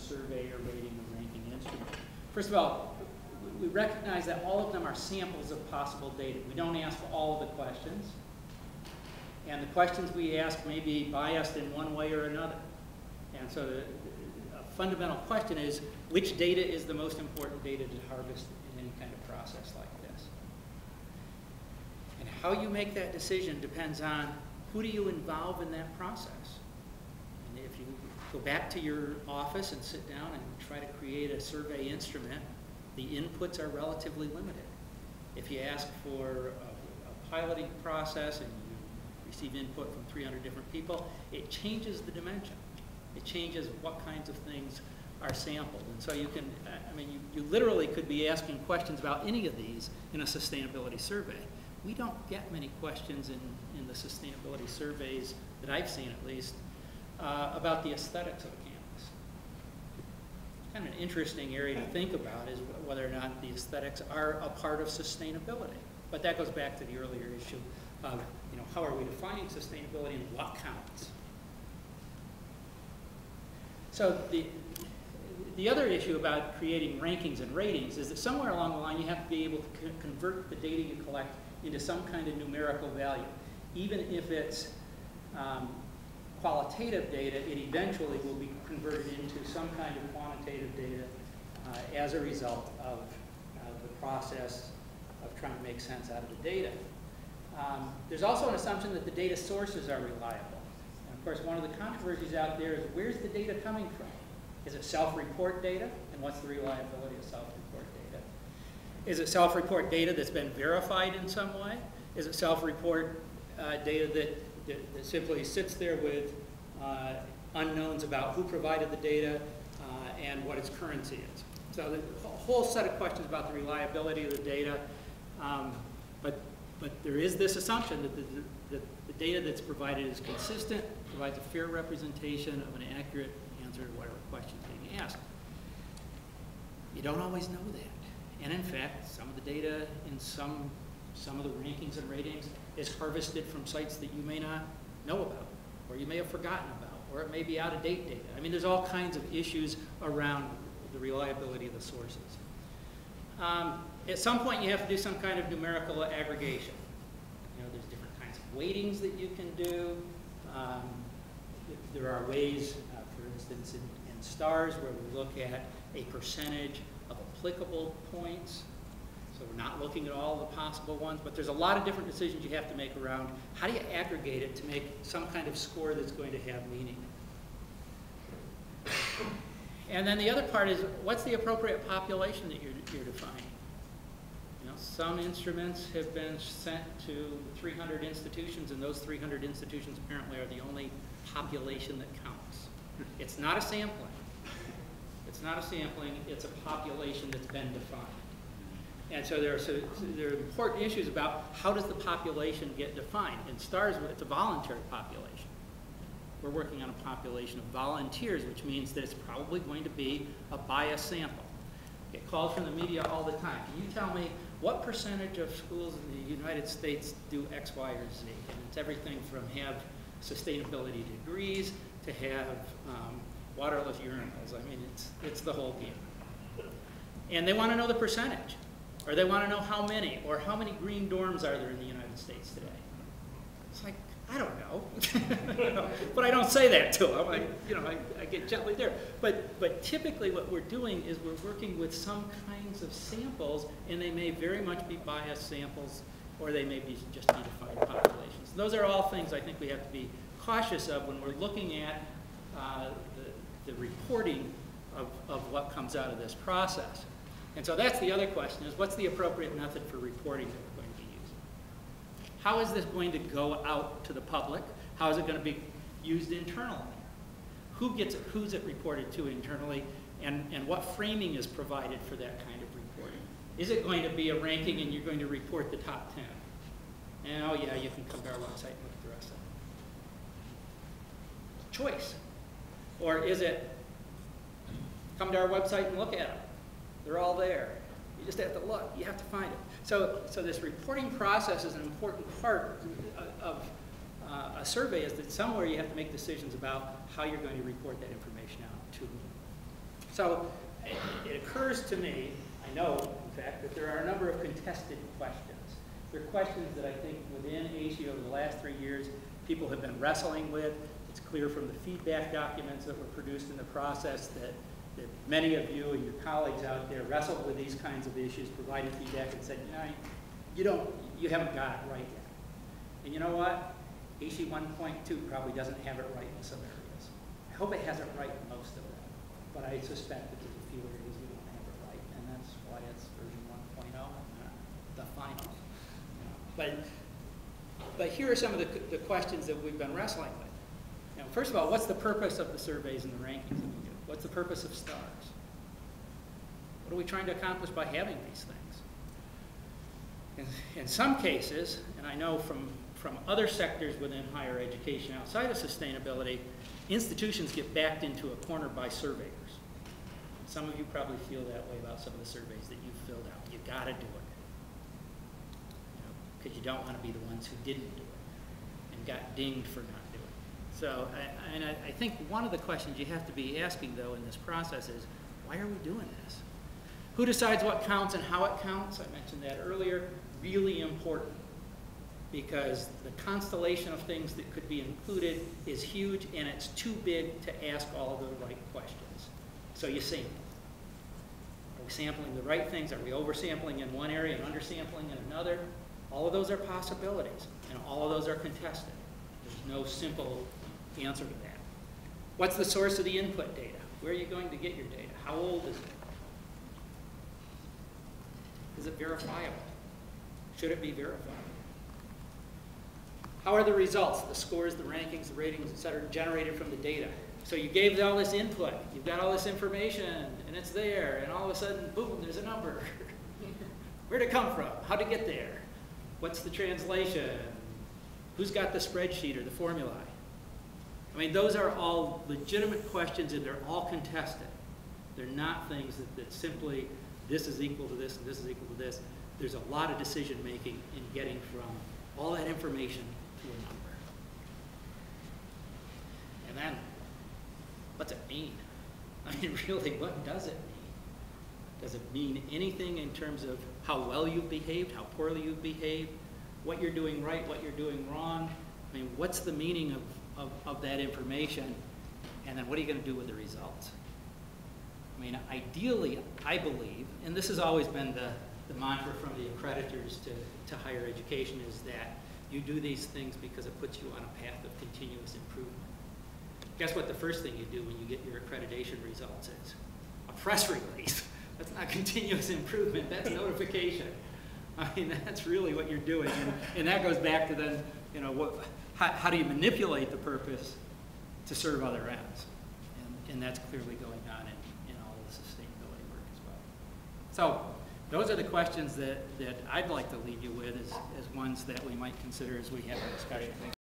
survey or rating or ranking instrument. First of all, we recognize that all of them are samples of possible data. We don't ask all of the questions. And the questions we ask may be biased in one way or another. And so a fundamental question is, which data is the most important data to harvest in any kind of process like this? And how you make that decision depends on who do you involve in that process. And if you go back to your office and sit down and try to create a survey instrument, the inputs are relatively limited. If you ask for a piloting process and you receive input from 300 different people, it changes the dimension. It changes what kinds of things are sampled. And so you can, I mean, you literally could be asking questions about any of these in a sustainability survey. We don't get many questions in the sustainability surveys that I've seen, at least, about the aesthetics of a campus. Kind of an interesting area to think about is whether or not the aesthetics are a part of sustainability. But that goes back to the earlier issue of, you know, how are we defining sustainability and what counts? So the other issue about creating rankings and ratings is that somewhere along the line you have to be able to convert the data you collect into some kind of numerical value. Even if it's qualitative data, it eventually will be converted into some kind of quantitative data as a result of the process of trying to make sense out of the data. There's also an assumption that the data sources are reliable. And of course, one of the controversies out there is, where's the data coming from? Is it self-report data? And what's the reliability of self-report data? Is it self-report data that's been verified in some way? Is it self-report data that simply sits there with unknowns about who provided the data and what its currency is? So the whole set of questions about the reliability of the data, but there is this assumption that the data that's provided is consistent, provides a fair representation of an accurate answer to whatever question is being asked. You don't always know that. And in fact, some of the data in some of the rankings and ratings is harvested from sites that you may not know about, or you may have forgotten about, or it may be out-of-date data. I mean, there's all kinds of issues around the reliability of the sources. At some point, you have to do some kind of numerical aggregation. You know, there's different kinds of weightings that you can do. There are ways, for instance, in STARS, where we look at a percentage of applicable points. So we're not looking at all the possible ones, but there's a lot of different decisions you have to make around how do you aggregate it to make some kind of score that's going to have meaning. And then the other part is, what's the appropriate population that you're defining? You know, some instruments have been sent to 300 institutions, and those 300 institutions apparently are the only population that counts. It's not a sampling. It's not a sampling, it's a population that's been defined. And so there are important issues about how does the population get defined. In STARS, it's a voluntary population. We're working on a population of volunteers, which means that it's probably going to be a biased sample. Get calls from the media all the time. Can you tell me what percentage of schools in the United States do X, Y, or Z? And it's everything from have sustainability degrees to have waterless urinals. I mean, it's the whole game. And they want to know the percentage. Or they want to know how many, or how many green dorms are there in the United States today. It's like, I don't know. But I don't say that to them. I get gently there. But typically what we're doing is we're working with some kinds of samples, and they may very much be biased samples, or they may be just be defined populations. And those are all things I think we have to be cautious of when we're looking at the reporting of what comes out of this process. And so that's the other question, is what's the appropriate method for reporting that we're going to be using? How is this going to go out to the public? How is it going to be used internally? Who's it reported to internally? And what framing is provided for that kind of reporting? Is it going to be a ranking and you're going to report the top 10? And oh yeah, you can come to our website and look at the rest of it. Choice. Or is it, come to our website and look at them. They're all there. You just have to look. You have to find it. So this reporting process is an important part of a survey, is that somewhere you have to make decisions about how you're going to report that information out to whom. So it occurs to me, I know, in fact, that there are a number of contested questions. There are questions that I think within AASHE over the last 3 years, people have been wrestling with. It's clear from the feedback documents that were produced in the process that many of you and your colleagues out there wrestled with these kinds of issues, provided feedback and said, you haven't got it right yet. And you know what? AASHE 1.2 probably doesn't have it right in some areas. I hope it has it right in most of them. But I suspect that there's a few areas we don't have it right, and that's why it's version 1.0 and not the final. But here are some of the questions that we've been wrestling with. First of all, what's the purpose of the surveys and the rankings that we do? What's the purpose of stars? What are we trying to accomplish by having these things? In some cases, and I know from other sectors within higher education outside of sustainability, institutions get backed into a corner by surveyors. Some of you probably feel that way about some of the surveys that you've filled out. You got to do it, because you don't want to be the ones who didn't do it and got dinged for not doing it. So, I think one of the questions you have to be asking, though, in this process is, why are we doing this? Who decides what counts and how it counts? I mentioned that earlier. Really important, because the constellation of things that could be included is huge, and it's too big to ask all of the right questions. So you sample. Are we sampling the right things? Are we oversampling in one area and undersampling in another? All of those are possibilities, and all of those are contested. There's no simple answer to that. What's the source of the input data? Where are you going to get your data? How old is it? Is it verifiable? Should it be verified? How are the results, the scores, the rankings, the ratings, et cetera, generated from the data? So you gave all this input, you've got all this information, and it's there, and all of a sudden, boom, there's a number. Where'd it come from? How'd it get there? What's the translation? Who's got the spreadsheet or the formulae? I mean, those are all legitimate questions, and they're all contested. They're not things that simply, this is equal to this and this is equal to this. There's a lot of decision making in getting from all that information to a number. And then, what's it mean? I mean, really, what does it mean? Does it mean anything in terms of how well you've behaved, how poorly you've behaved, what you're doing right, what you're doing wrong? I mean, what's the meaning of that information? And then what are you going to do with the results? I mean, ideally, I believe, and this has always been the mantra from the accreditors to higher education, is that you do these things because it puts you on a path of continuous improvement. Guess what the first thing you do when you get your accreditation results is? A press release. That's not continuous improvement, that's notification. I mean, that's really what you're doing. And that goes back to then, how do you manipulate the purpose to serve other ends? And that's clearly going on in all of the sustainability work as well. So those are the questions that I'd like to leave you with as ones that we might consider as we have a discussion.